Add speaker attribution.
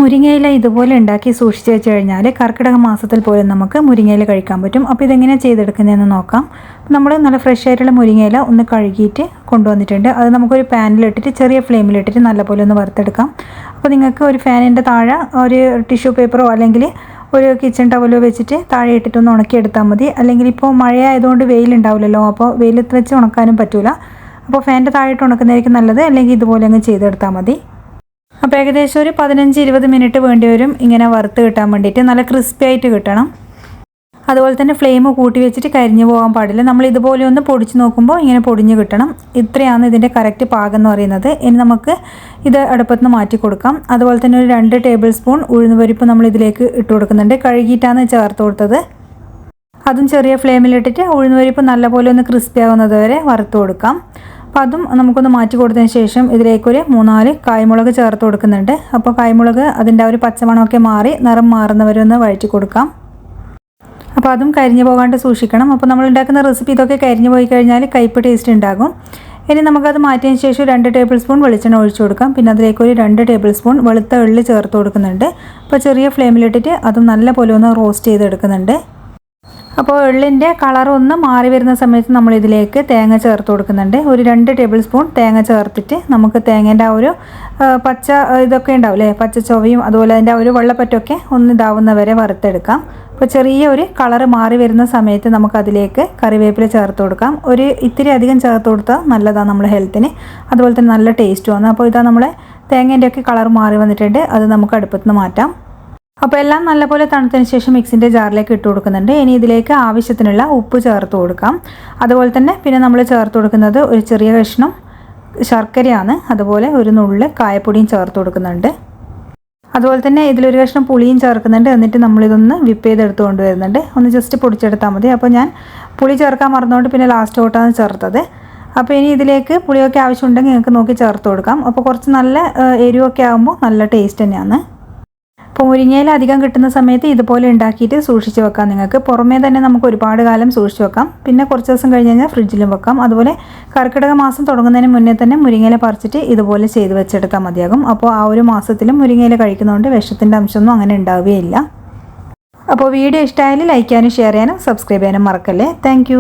Speaker 1: മുരിങ്ങയില ഇതുപോലെ ഉണ്ടാക്കി സൂക്ഷിച്ച് വെച്ച് കഴിഞ്ഞാൽ കർക്കിടക മാസത്തിൽ പോലും നമുക്ക് മുരിങ്ങയില കഴിക്കാൻ പറ്റും. അപ്പോൾ ഇതെങ്ങനെയാണ് ചെയ്തെടുക്കുന്നതെന്ന് നോക്കാം. നമ്മൾ നല്ല ഫ്രഷ് ആയിട്ടുള്ള മുരിങ്ങയില ഒന്ന് കഴുകിയിട്ട് കൊണ്ടുവന്നിട്ടുണ്ട്. അത് നമുക്കൊരു പാനിലിട്ടിട്ട് ചെറിയ ഫ്ലെയിമിലിട്ടിട്ട് നല്ലപോലെ ഒന്ന് വറുത്തെടുക്കാം. അപ്പോൾ നിങ്ങൾക്ക് ഒരു ഫാനിൻ്റെ താഴെ ഒരു ടിഷ്യൂ പേപ്പറോ അല്ലെങ്കിൽ ഒരു കിച്ചൺ ടവലോ വെച്ചിട്ട് താഴെ ഇട്ടിട്ടൊന്ന് ഉണക്കിയെടുത്താൽ മതി. അല്ലെങ്കിൽ ഇപ്പോൾ മഴയായതുകൊണ്ട് വെയിലുണ്ടാവില്ലല്ലോ, അപ്പോൾ വെയിലത്ത് വെച്ച് ഉണക്കാനും പറ്റില്ല. അപ്പോൾ ഫാനിൻ്റെ താഴെ ഇട്ട് ഉണക്കുന്നതായിരിക്കും നല്ലത്. അല്ലെങ്കിൽ ഇതുപോലെ അങ്ങ് ചെയ്തെടുത്താൽ മതി. അപ്പോൾ ഏകദേശം ഒരു 15-20 മിനിറ്റ് വേണ്ടി വരും ഇങ്ങനെ വറുത്ത് കിട്ടാൻ വേണ്ടിയിട്ട്. നല്ല ക്രിസ്പി ആയിട്ട് കിട്ടണം. അതുപോലെ തന്നെ ഫ്ലെയിം കൂട്ടി വെച്ചിട്ട് കരിഞ്ഞു പോകാൻ പാടില്ല. നമ്മൾ ഇതുപോലെ ഒന്ന് പൊടിച്ച് നോക്കുമ്പോൾ ഇങ്ങനെ പൊടിഞ്ഞ് കിട്ടണം. ഇത്രയാണ് ഇതിൻ്റെ കറക്റ്റ് പാകം എന്ന് പറയുന്നത്. ഇനി നമുക്ക് ഇത് അടുപ്പത്ത് നിന്ന് മാറ്റി കൊടുക്കാം. അതുപോലെ തന്നെ ഒരു 2 ടേബിൾ സ്പൂൺ ഉഴുന്നുപരിപ്പ് നമ്മൾ ഇതിലേക്ക് ഇട്ട് കൊടുക്കുന്നുണ്ട്. കഴുകിയിട്ടാണ് ചേർത്ത് കൊടുത്തത്. അതും ചെറിയ ഫ്ലെയിമിലിട്ടിട്ട് ഉഴുന്നുപരിപ്പ് നല്ലപോലെ ഒന്ന് ക്രിസ്പി ആകുന്നത് വരെ വറുത്ത് കൊടുക്കാം. അപ്പോൾ അതും നമുക്കൊന്ന് മാറ്റി കൊടുത്തതിന് ശേഷം ഇതിലേക്കൊരു 3-4 കായ്മുളക് ചേർത്ത് കൊടുക്കുന്നുണ്ട്. അപ്പോൾ കായ്മുളക് അതിൻ്റെ ഒരു പച്ചമണമൊക്കെ മാറി നിറം മാറുന്നവരെ ഒന്ന് വഴറ്റി കൊടുക്കാം. അപ്പോൾ അതും കരിഞ്ഞു പോകാണ്ട് സൂക്ഷിക്കണം. അപ്പോൾ നമ്മൾ ഉണ്ടാക്കുന്ന റെസിപ്പി ഇതൊക്കെ കരിഞ്ഞു പോയി കഴിഞ്ഞാൽ കയ്പ്പ് ടേസ്റ്റ് ഉണ്ടാകും. ഇനി നമുക്കത് മാറ്റിയതിന് ശേഷം 2 ടേബിൾ സ്പൂൺ വെളിച്ചെണ്ണ ഒഴിച്ചു കൊടുക്കാം. പിന്നെ അതിലേക്കൊരു 2 ടേബിൾ സ്പൂൺ വെളുത്ത എള്ള് ചേർത്ത് കൊടുക്കുന്നുണ്ട്. അപ്പോൾ ചെറിയ ഫ്ലെയിമിലിട്ടിട്ട് അതും നല്ല പോലെ ഒന്ന് റോസ്റ്റ് ചെയ്തെടുക്കുന്നുണ്ട്. അപ്പോൾ എള്ളിൻ്റെ കളറൊന്ന് മാറി വരുന്ന സമയത്ത് നമ്മൾ ഇതിലേക്ക് തേങ്ങ ചേർത്ത് കൊടുക്കുന്നുണ്ട്. ഒരു 2 ടേബിൾ സ്പൂൺ തേങ്ങ ചേർത്തിട്ട് നമുക്ക് തേങ്ങേൻ്റെ ആ ഒരു പച്ച ഇതൊക്കെ ഉണ്ടാവില്ലേ, പച്ച ചൊവയും അതുപോലെ അതിൻ്റെ ആ ഒരു വെള്ളപ്പറ്റൊക്കെ ഒന്ന് ഇതാവുന്നവരെ വറുത്തെടുക്കാം. അപ്പോൾ ചെറിയ ഒരു കളറ് മാറി വരുന്ന സമയത്ത് നമുക്കതിലേക്ക് കറിവേപ്പില ചേർത്ത് കൊടുക്കാം. ഒരു ഇത്തിരി അധികം ചേർത്ത് കൊടുത്താൽ നല്ലതാണ് നമ്മുടെ ഹെൽത്തിന്. അതുപോലെ തന്നെ നല്ല ടേസ്റ്റുമാണ്. അപ്പോൾ ഇതാ നമ്മളെ തേങ്ങേൻ്റെയൊക്കെ കളർ മാറി വന്നിട്ടുണ്ട്. അത് നമുക്ക് അടുപ്പത്ത് നിന്ന് മാറ്റാം. അപ്പോൾ എല്ലാം നല്ലപോലെ തണുത്തതിന് ശേഷം മിക്സിൻ്റെ ജാറിലേക്ക് ഇട്ട് കൊടുക്കുന്നുണ്ട്. ഇനി ഇതിലേക്ക് ആവശ്യത്തിനുള്ള ഉപ്പ് ചേർത്ത് കൊടുക്കാം. അതുപോലെ തന്നെ പിന്നെ നമ്മൾ ചേർത്ത് കൊടുക്കുന്നത് ഒരു ചെറിയ കഷ്ണം ശർക്കരയാണ്. അതുപോലെ ഒരു നുള്ള് കായപ്പൊടിയും ചേർത്ത് കൊടുക്കുന്നുണ്ട്. അതുപോലെ തന്നെ ഇതിലൊരു കഷ്ണം പുളിയും ചേർക്കുന്നുണ്ട്. എന്നിട്ട് നമ്മളിതൊന്ന് വിപ്പ് ചെയ്തെടുത്ത് കൊണ്ടുവരുന്നുണ്ട്. ഒന്ന് ജസ്റ്റ് പൊടിച്ചെടുത്താൽ മതി. അപ്പോൾ ഞാൻ പുളി ചേർക്കാൻ മറന്നുകൊണ്ട് പിന്നെ ലാസ്റ്റ് തൊട്ടാണ് ചേർത്തത്. അപ്പോൾ ഇനി ഇതിലേക്ക് പുളിയൊക്കെ ആവശ്യമുണ്ടെങ്കിൽ നിങ്ങൾക്ക് നോക്കി ചേർത്ത് കൊടുക്കാം. അപ്പോൾ കുറച്ച് നല്ല എരിവൊക്കെ ആകുമ്പോൾ നല്ല ടേസ്റ്റ് തന്നെയാണ്. അപ്പോൾ മുരിങ്ങയില അധികം കിട്ടുന്ന സമയത്ത് ഇതുപോലെ ഉണ്ടാക്കിയിട്ട് സൂക്ഷിച്ച് വെക്കാം. നിങ്ങൾക്ക് പുറമേ തന്നെ നമുക്ക് ഒരുപാട് കാലം സൂക്ഷിച്ച് വെക്കാം. പിന്നെ കുറച്ച് ദിവസം കഴിഞ്ഞ് കഴിഞ്ഞാൽ ഫ്രിഡ്ജിലും വെക്കാം. അതുപോലെ കർക്കിടക മാസം തുടങ്ങുന്നതിന് മുന്നേ തന്നെ മുരിങ്ങയില പറിച്ചിട്ട് ഇതുപോലെ ചെയ്ത് വെച്ചെടുത്താൽ മതിയാകും. അപ്പോൾ ആ ഒരു മാസത്തിലും മുരിങ്ങയില കഴിക്കുന്നതുകൊണ്ട് വിഷത്തിൻ്റെ അംശമൊന്നും അങ്ങനെ ഉണ്ടാവുകയില്ല. അപ്പോൾ വീഡിയോ ഇഷ്ടമായാലും ലൈക്ക് ചെയ്യാനും ഷെയർ ചെയ്യാനും സബ്സ്ക്രൈബ് ചെയ്യാനും മറക്കല്ലേ. താങ്ക്